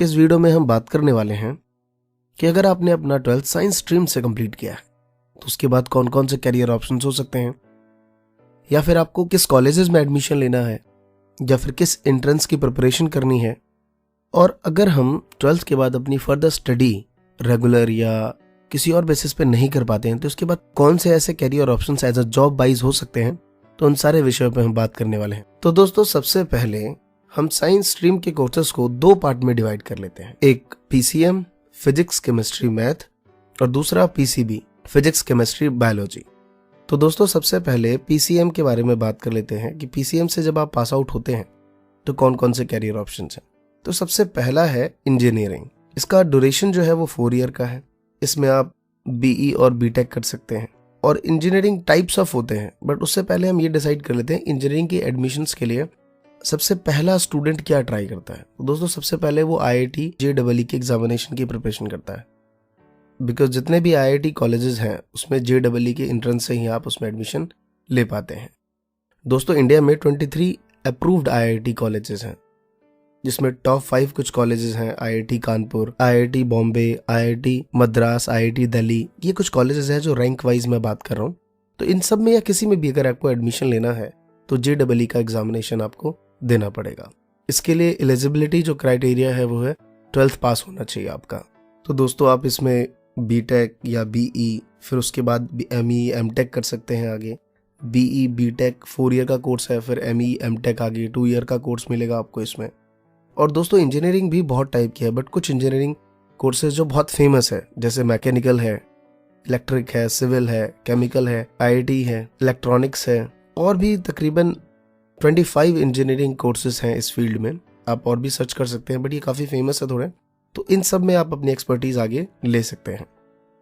के इस वीडियो में हम बात करने वाले हैं कि अगर आपने अपना 12th साइंस स्ट्रीम से कंप्लीट किया है तो उसके बाद कौन कौन से करियर ऑप्शंस हो सकते हैं, या फिर आपको किस कॉलेजेस में एडमिशन लेना है, या फिर किस एंट्रेंस की प्रिपरेशन करनी है। और अगर हम 12th के बाद अपनी फर्दर स्टडी रेगुलर या किसी और बेसिस पे नहीं कर पाते हैं तो उसके बाद कौन से ऐसे career options as a job wise हो सकते हैं, तो उन सारे विषयों पे हम बात करने वाले हैं। तो दोस्तों, सबसे पहले हम साइंस स्ट्रीम के कोर्सेज को दो पार्ट में डिवाइड कर लेते हैं। एक पीसीएम फिजिक्स केमिस्ट्री मैथ और दूसरा पीसीबी फिजिक्स केमिस्ट्री बायोलॉजी। तो दोस्तों, सबसे पहले पीसीएम के बारे में बात कर लेते हैं कि पीसीएम से जब आप पास आउट होते हैं तो कौन कौन से कैरियर ऑप्शन हैं। तो सबसे पहला है इंजीनियरिंग। इसका ड्यूरेशन जो है वो 4 ईयर का है। इसमें आप बीई और बीटेक कर सकते हैं और इंजीनियरिंग टाइप्स ऑफ होते हैं। बट उससे पहले हम ये डिसाइड कर लेते हैं इंजीनियरिंग की एडमिशन्स के लिए सबसे पहला स्टूडेंट क्या ट्राई करता है। तो दोस्तों, सबसे पहले वो आईआईटी जेईई के एग्जामिनेशन की प्रिपरेशन करता है, बिकॉज जितने भी आईआईटी कॉलेजेस हैं उसमें जेईई के एंट्रेंस से ही आप उसमें एडमिशन ले पाते हैं। दोस्तों, इंडिया में 23 अप्रूव्ड आईआईटी कॉलेजेस हैं, जिसमें टॉप 5 कुछ कॉलेजेस हैं। IIT Kanpur, IIT Bombay, IIT Madras, IIT Delhi, ये कुछ कॉलेजेस हैं जो रैंक वाइज मैं बात कर रहा हूँ। तो इन सब में या किसी में भी अगर आपको एडमिशन लेना है तो जेईई का एग्जामिनेशन आपको देना पड़ेगा। इसके लिए एलिजिबिलिटी जो क्राइटेरिया है वो है 12th पास होना चाहिए आपका। तो दोस्तों, आप इसमें बीटेक या बीई, फिर उसके बाद एमई एमटेक कर सकते हैं। आगे बीई बीटेक 4 ईयर का कोर्स है, फिर एमई एमटेक आगे 2 ईयर का कोर्स मिलेगा आपको इसमें। और दोस्तों, इंजीनियरिंग भी बहुत टाइप की है, बट कुछ इंजीनियरिंग कोर्सेज जो बहुत फेमस है, जैसे मैकेनिकल है, इलेक्ट्रिक है, सिविल है, केमिकल है, आईटी है, इलेक्ट्रॉनिक्स है, और भी तकरीबन 25 इंजीनियरिंग कोर्सेज हैं इस फील्ड में। आप और भी सर्च कर सकते हैं, बट ये काफ़ी फेमस है थोड़े। तो इन सब में आप अपनी एक्सपर्टीज आगे ले सकते हैं।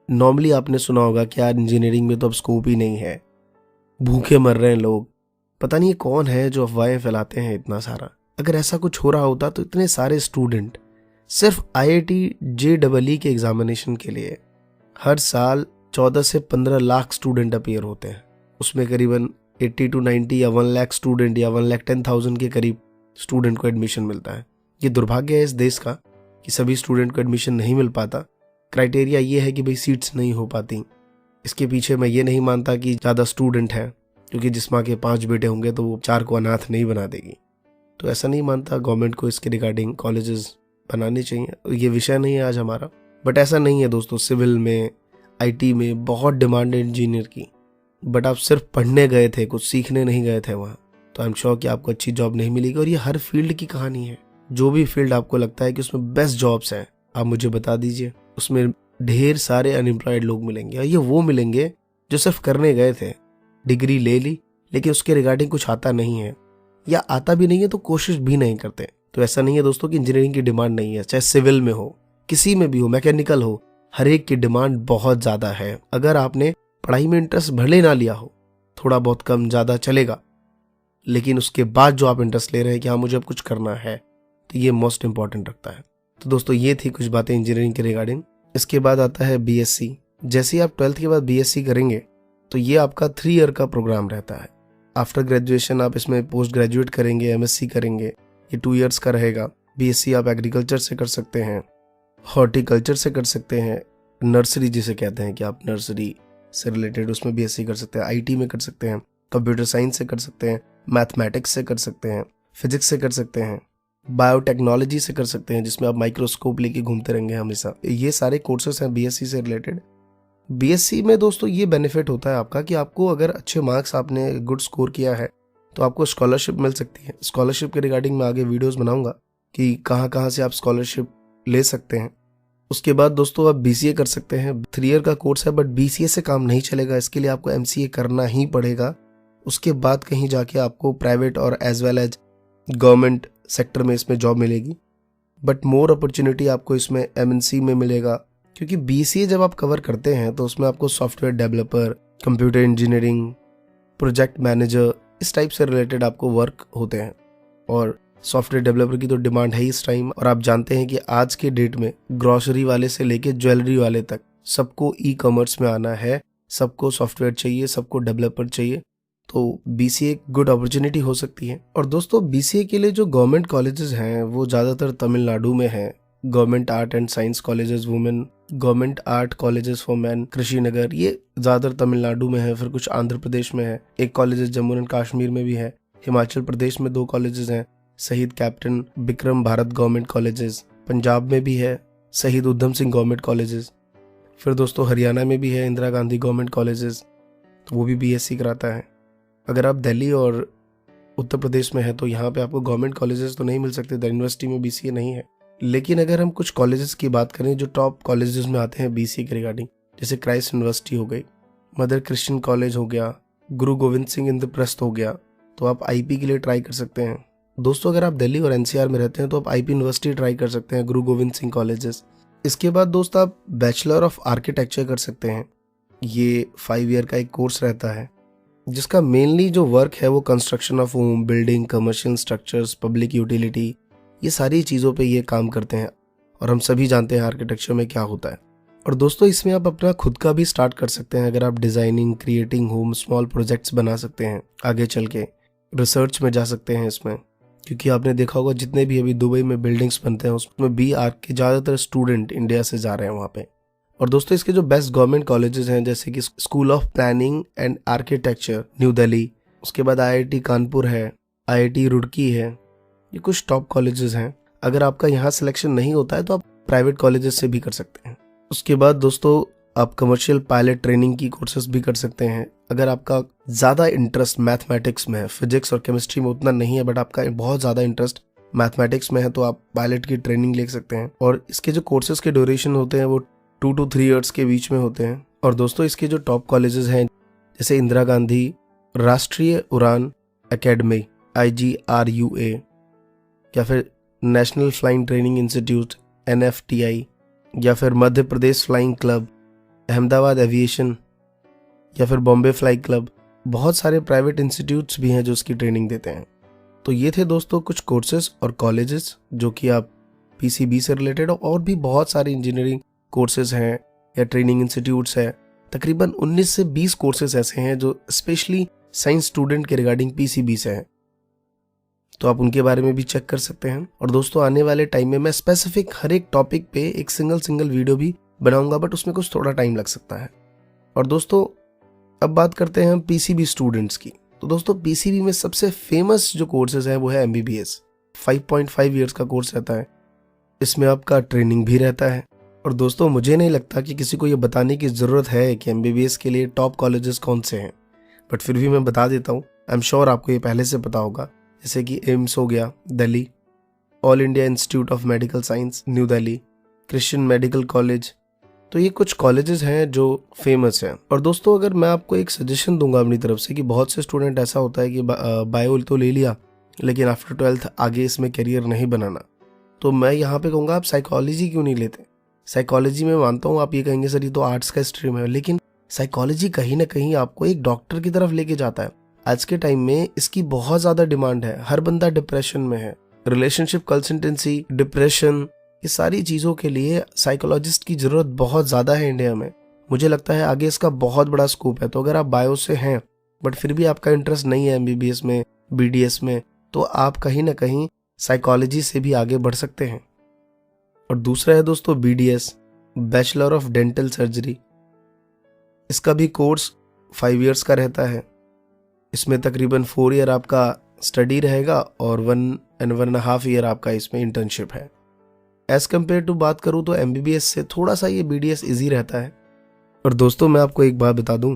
नॉर्मली आपने सुना होगा कि यार इंजीनियरिंग में तो अब स्कोप ही नहीं है, भूखे मर रहे हैं लोग, पता नहीं कौन है जो अफवाहें फैलाते हैं इतना सारा। अगर ऐसा कुछ हो रहा होता तो इतने सारे स्टूडेंट सिर्फ आईआईटी जेईई के एग्जामिनेशन के लिए हर साल 14 से 15 लाख स्टूडेंट अपीयर होते हैं। उसमें करीबन 80 to 90 या 1 लाख स्टूडेंट या 1,10,000 के करीब स्टूडेंट को एडमिशन मिलता है। ये दुर्भाग्य है इस देश का कि सभी स्टूडेंट को एडमिशन नहीं मिल पाता। क्राइटेरिया ये है कि भाई सीट्स नहीं हो पाती। इसके पीछे मैं ये नहीं मानता कि ज़्यादा स्टूडेंट हैं, क्योंकि जिस माँ के 5 बेटे होंगे तो वो 4 को अनाथ नहीं बना देगी। तो ऐसा नहीं मानता। गवर्नमेंट को इसके रिगार्डिंग कॉलेजेस बनाने चाहिए। ये विषय नहीं है आज हमारा, बट ऐसा नहीं है दोस्तों। सिविल में, आईटी में बहुत डिमांड है इंजीनियर की, बट आप सिर्फ पढ़ने गए थे, कुछ सीखने नहीं गए थे वहाँ, तो आई एम श्योर कि आपको अच्छी जॉब नहीं मिलेगी। और ये हर फील्ड की कहानी है। जो भी फील्ड आपको लगता है कि उसमें बेस्ट जॉब्स हैं, आप मुझे बता दीजिए। उसमें ढेर सारे अनएम्प्लॉयड लोग मिलेंगे, और ये वो मिलेंगे जो सिर्फ करने गए थे, डिग्री ले ली, लेकिन उसके रिगार्डिंग कुछ आता नहीं है, या आता भी नहीं है तो कोशिश भी नहीं करते। तो ऐसा नहीं है दोस्तों कि इंजीनियरिंग की डिमांड नहीं है। चाहे सिविल में हो, किसी में भी हो, मैकेनिकल हो, हर एक की डिमांड बहुत ज़्यादा है। अगर आपने पढ़ाई में इंटरेस्ट भले ना लिया हो, थोड़ा बहुत कम ज़्यादा चलेगा, लेकिन उसके बाद जो आप इंटरेस्ट ले रहे हैं कि हाँ मुझे अब कुछ करना है, तो ये मोस्ट इंपॉर्टेंट रखता है। तो दोस्तों, ये थी कुछ बातें इंजीनियरिंग के रिगार्डिंग। इसके बाद आता है बीएससी। जैसे ही आप 12th के बाद बीएससी करेंगे तो ये आपका 3 ईयर का प्रोग्राम रहता है। आफ्टर ग्रेजुएशन आप इसमें पोस्ट ग्रेजुएट करेंगे, एमएससी करेंगे, ये 2 ईयर्स का रहेगा। बीएससी आप एग्रीकल्चर से कर सकते हैं, हॉर्टिकल्चर से कर सकते हैं, नर्सरी जिसे कहते हैं कि आप नर्सरी से रिलेटेड उसमें बीएससी कर सकते हैं, आईटी में कर सकते हैं, कंप्यूटर साइंस से कर सकते हैं, मैथमेटिक्स से कर सकते हैं, फिजिक्स से कर सकते हैं, बायोटेक्नोलॉजी से कर सकते हैं, जिसमें आप माइक्रोस्कोप लेके घूमते रहेंगे हमेशा। ये सारे कोर्सेस हैं बीएससी से रिलेटेड। बीएससी में दोस्तों ये बेनिफिट होता है आपका कि आपको अगर अच्छे मार्क्स, आपने गुड स्कोर किया है, तो आपको स्कॉलरशिप मिल सकती है। स्कॉलरशिप के रिगार्डिंग मैं आगे वीडियोस बनाऊंगा कि कहाँ से आप स्कॉलरशिप ले सकते हैं। उसके बाद दोस्तों आप बीसीए कर सकते हैं। 3 ईयर का कोर्स है, बट बीसीए से काम नहीं चलेगा। इसके लिए आपको एमसीए करना ही पड़ेगा। उसके बाद कहीं जाके आपको प्राइवेट और as well as government sector में इसमें जॉब मिलेगी, बट मोर अपॉर्चुनिटी आपको इसमें एमएनसी में मिलेगा। क्योंकि बीसीए जब आप कवर करते हैं तो उसमें आपको software developer, computer engineering, project manager, इस टाइप से रिलेटेड आपको वर्क होते हैं। और सॉफ्टवेयर डेवलपर की तो डिमांड है इस टाइम। और आप जानते हैं कि आज के डेट में ग्रोसरी वाले से लेके ज्वेलरी वाले तक सबको ई कॉमर्स में आना है, सबको सॉफ्टवेयर चाहिए, सबको डेवलपर चाहिए। तो बीसीए एक गुड अपॉर्चुनिटी हो सकती है। और दोस्तों बीसीए के लिए जो गवर्नमेंट कॉलेजेस हैं वो ज़्यादातर तमिलनाडु में हैं, government art and science colleges women, government art colleges for men Krishinagar, ये ज़्यादातर तमिलनाडु में है, फिर कुछ आंध्र प्रदेश में है, एक कॉलेजेस जम्मू एंड कश्मीर में भी है, हिमाचल प्रदेश में 2 कॉलेजेस हैं, शहीद captain Bikram Bharat government colleges, Punjab में भी है शहीद उधम सिंह गवर्नमेंट कॉलेजेस, फिर दोस्तों हरियाणा में भी है इंदिरा गांधी गवर्नमेंट कॉलेजेस, तो वो भी बीएससी कराता है। अगर आप दिल्ली और उत्तर प्रदेश में है तो यहाँ पे आपको गवर्नमेंट कॉलेजेस तो नहीं मिल सकते, द यूनिवर्सिटी में बीसीए नहीं है। लेकिन अगर हम कुछ कॉलेजेस की बात करें जो टॉप कॉलेजेस में आते हैं बीसीए के रिगार्डिंग, जैसे क्राइस्ट यूनिवर्सिटी हो गई, मदर क्रिश्चियन कॉलेज हो गया, गुरु गोविंद सिंह इंद्रप्रस्थ हो गया, तो आप आईपी के लिए ट्राई कर सकते हैं। दोस्तों अगर आप दिल्ली और एनसीआर में रहते हैं तो आप आईपी यूनिवर्सिटी ट्राई कर सकते हैं, गुरु गोविंद सिंह कॉलेजेस। इसके बाद दोस्त आप बैचलर ऑफ आर्किटेक्चर कर सकते हैं, ये 5 ईयर का एक कोर्स रहता है जिसका मेनली जो वर्क है वो construction of home, building, commercial structures, public utility, ये सारी चीज़ों पे ये काम करते हैं और हम सभी जानते हैं आर्किटेक्चर में क्या होता है। और दोस्तों इसमें आप अपना खुद का भी स्टार्ट कर सकते हैं, अगर आप designing, creating home, small projects बना सकते हैं, आगे चल के रिसर्च में जा सकते हैं इसमें, क्योंकि आपने देखा होगा जितने भी अभी दुबई में बिल्डिंग्स बनते हैं उसमें बी आर्क के ज़्यादातर स्टूडेंट इंडिया से जा रहे हैं वहाँ पे। और दोस्तों इसके जो बेस्ट गवर्नमेंट कॉलेजेस हैं जैसे कि school of planning and architecture new Delhi, उसके बाद आईआईटी कानपुर है, आईआईटी रुड़की है, ये कुछ टॉप कॉलेजेस हैं। अगर आपका यहाँ सिलेक्शन नहीं होता है तो आप प्राइवेट कॉलेजेस से भी कर सकते हैं। उसके बाद दोस्तों आप कमर्शियल पायलट ट्रेनिंग की कोर्सेज भी कर सकते हैं। अगर आपका ज़्यादा इंटरेस्ट मैथमेटिक्स में है, फिजिक्स और केमिस्ट्री में उतना नहीं है बट आपका बहुत ज़्यादा इंटरेस्ट मैथमेटिक्स में है तो आप पायलट की ट्रेनिंग ले सकते हैं। और इसके जो कोर्सेज के ड्यूरेशन होते हैं वो 2 to 3 ईयर्स के बीच में होते हैं। और दोस्तों इसके जो टॉप कॉलेजेस हैं जैसे इंदिरा गांधी राष्ट्रीय उड़ान एकेडमी IGRUA, या फिर national flying training institute NFTI, या फिर Madhya Pradesh flying club, Ahmedabad aviation, या फिर बॉम्बे फ्लाई क्लब, बहुत सारे प्राइवेट इंस्टीट्यूट्स भी हैं जो इसकी ट्रेनिंग देते हैं। तो ये थे दोस्तों कुछ कोर्सेज और कॉलेजेस जो कि आप PCB से रिलेटेड, और भी बहुत सारे इंजीनियरिंग कोर्सेज हैं या ट्रेनिंग इंस्टीट्यूट्स हैं। तकरीबन 19 से 20 कोर्सेज ऐसे हैं जो स्पेशली साइंस स्टूडेंट के रिगार्डिंग PCB से हैं, तो आप उनके बारे में भी चेक कर सकते हैं। और दोस्तों आने वाले टाइम में मैं स्पेसिफिक हर एक टॉपिक पे एक सिंगल वीडियो भी बनाऊंगा, बट उसमें कुछ थोड़ा टाइम लग सकता है। और दोस्तों अब बात करते हैं हम PCB स्टूडेंट्स की। तो दोस्तों PCB में सबसे फेमस जो कोर्सेज है वो है MBBS, 5.5 ईयर्स का कोर्स रहता है। इसमें आपका ट्रेनिंग भी रहता है। और दोस्तों मुझे नहीं लगता कि किसी को ये बताने की ज़रूरत है कि MBBS के लिए टॉप कॉलेजेस कौन से हैं, बट फिर भी मैं बता देता हूँ। आई एम श्योर आपको ये पहले से पता होगा, जैसे कि एम्स हो गया Delhi, all India institute of medical science new Delhi, Christian medical college, तो ये कुछ कॉलेजेस हैं जो फेमस हैं। और दोस्तों अगर मैं आपको एक सजेशन दूंगा अपनी तरफ से कि बहुत से स्टूडेंट ऐसा होता है कि बायो तो ले लिया लेकिन आफ्टर 12th आगे इसमें करियर नहीं बनाना, तो मैं यहाँ पे कहूँगा आप साइकोलॉजी क्यों नहीं लेते। साइकोलॉजी में मानता हूँ आप ये कहेंगे सर ये तो आर्ट्स का स्ट्रीम है, लेकिन साइकोलॉजी कहीं ना कहीं आपको एक डॉक्टर की तरफ लेके जाता है। आज के टाइम में इसकी बहुत ज़्यादा डिमांड है, हर बंदा डिप्रेशन में है, रिलेशनशिप कंसल्टेंसी, डिप्रेशन, ये सारी चीज़ों के लिए साइकोलॉजिस्ट की ज़रूरत बहुत ज़्यादा है इंडिया में। मुझे लगता है आगे इसका बहुत बड़ा स्कोप है। तो अगर आप बायो से हैं बट फिर भी आपका इंटरेस्ट नहीं है MBBS में, BDS में, तो आप कहीं ना कहीं साइकोलॉजी से भी आगे बढ़ सकते हैं। और दूसरा है दोस्तों BDS, bachelor of dental surgery. इसका भी कोर्स 5 ईयर्स का रहता है। इसमें तकरीबन 4 ईयर आपका स्टडी रहेगा और 1 and 1.5 ईयर आपका इसमें इंटर्नशिप है। एज कम्पेयर टू बात करूँ तो MBBS से थोड़ा सा ये BDS ईजी रहता है। और दोस्तों मैं आपको एक बात बता दूं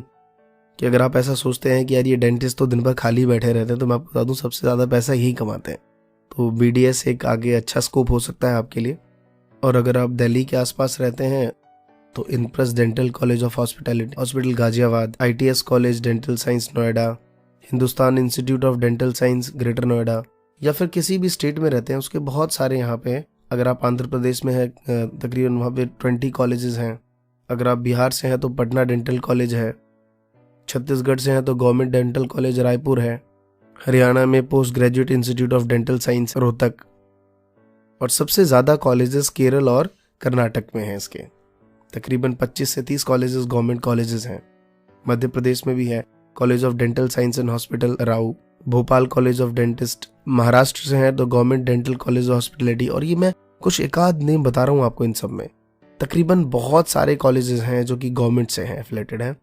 कि अगर आप ऐसा सोचते हैं कि यार ये डेंटिस्ट तो दिन भर खाली बैठे रहते हैं, तो मैं आपको बता दूं सबसे ज़्यादा पैसा यही कमाते हैं। तो BDS एक आगे अच्छा स्कोप हो सकता है आपके लिए। और अगर आप दिल्ली के आसपास रहते हैं तो इनप्रेस dental college of hospitality hospital Ghaziabad, ITS college dental science Noida, Hindustan institute of dental science greater Noida, या फिर किसी भी स्टेट में रहते हैं उसके बहुत सारे यहाँ पे। अगर आप आंध्र प्रदेश में है तकरीबन वहाँ पे 20 कॉलेजेस हैं। अगर आप बिहार से हैं तो पटना डेंटल कॉलेज है, छत्तीसगढ़ से हैं तो गवर्नमेंट डेंटल कॉलेज रायपुर है, हरियाणा में post graduate institute of dental science Rohtak, और सबसे ज़्यादा कॉलेजेस केरल और कर्नाटक में हैं। इसके तकरीबन 25 से 30 कॉलेजेस गवर्नमेंट कॉलेजेस हैं। मध्य प्रदेश में भी है college of dental science and hospital Rau, Bhopal college of dentist, Maharashtra से हैं तो government dental college of hospitality. और ये मैं कुछ एक आध नेम बता रहा हूँ आपको इन सब में। तकरीबन बहुत सारे कॉलेजेस हैं जो कि गवर्नमेंट से हैं, एफिलेटेड हैं,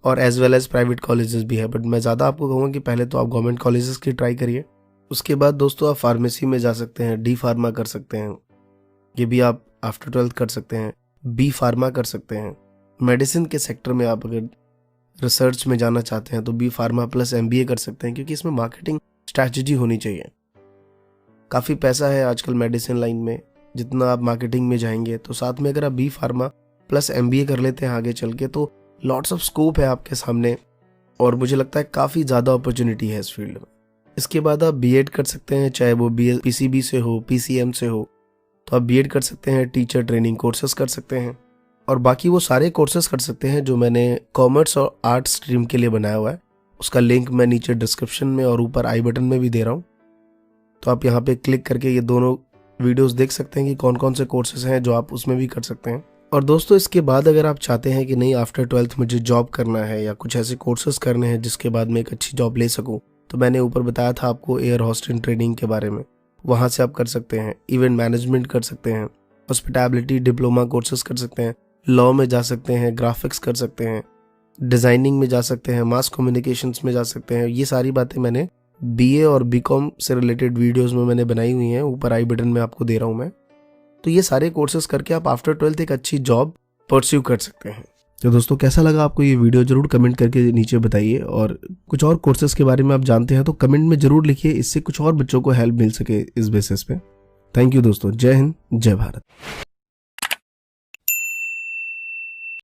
और as well as private colleges भी है। बट मैं ज़्यादा आपको कहूँगा कि पहले तो आप गवर्नमेंट कॉलेजेस की ट्राई करिए। उसके बाद दोस्तों आप फार्मेसी में जा सकते हैं, डी फार्मा कर सकते हैं, ये भी आप आफ्टर 12th कर सकते हैं। बी फार्मा कर सकते हैं। मेडिसिन के सेक्टर में आप अगर रिसर्च में जाना चाहते हैं तो बी फार्मा प्लस MBA कर सकते हैं, क्योंकि इसमें मार्केटिंग स्ट्रैटेजी होनी चाहिए। काफ़ी पैसा है आजकल मेडिसिन लाइन में, जितना आप मार्केटिंग में जाएंगे। तो साथ में अगर आप बी फार्मा प्लस MBA कर लेते हैं आगे चल के, तो लॉट्स ऑफ स्कोप है आपके सामने, और मुझे लगता है काफ़ी ज़्यादा अपॉर्चुनिटी है इस फील्ड में। इसके बाद आप B.Ed कर सकते हैं, चाहे वो PCB से हो, PCM से हो, तो आप B.Ed कर सकते हैं, टीचर ट्रेनिंग कोर्सेज कर सकते हैं, और बाकी वो सारे कोर्सेज कर सकते हैं जो मैंने कॉमर्स और आर्ट स्ट्रीम के लिए बनाया हुआ है। उसका लिंक मैं नीचे डिस्क्रिप्शन में और ऊपर आई बटन में भी दे रहा हूँ, तो आप यहाँ पे क्लिक करके ये दोनों वीडियोस देख सकते हैं कि कौन कौन से कोर्सेज हैं जो आप उसमें भी कर सकते हैं। और दोस्तों इसके बाद अगर आप चाहते हैं कि नहीं आफ्टर 12th मुझे जॉब करना है या कुछ ऐसे कोर्सेज करने हैं जिसके बाद मैं एक अच्छी जॉब ले सकूं, तो मैंने ऊपर बताया था आपको एयर होस्टिंग ट्रेनिंग के बारे में, वहाँ से आप कर सकते हैं। इवेंट मैनेजमेंट कर सकते हैं, हॉस्पिटैलिटी डिप्लोमा कोर्सेज कर सकते हैं, लॉ में जा सकते हैं, ग्राफिक्स कर सकते हैं, डिज़ाइनिंग में जा सकते हैं, मास कम्युनिकेशंस में जा सकते हैं। ये सारी बातें मैंने BA और BCom से रिलेटेड वीडियोस में मैंने बनाई हुई हैं, ऊपर आई बटन में आपको दे रहा हूँ मैं। तो ये सारे कोर्सेज करके आप आफ्टर 12th एक अच्छी जॉब परस्यू कर सकते हैं। तो दोस्तों कैसा लगा आपको ये वीडियो, जरूर कमेंट करके नीचे बताइए, और कुछ और कोर्सेज के बारे में आप जानते हैं तो कमेंट में जरूर लिखिए, इससे कुछ और बच्चों को हेल्प मिल सके इस बेसिस पे। थैंक यू दोस्तों, जय हिंद, जय भारत।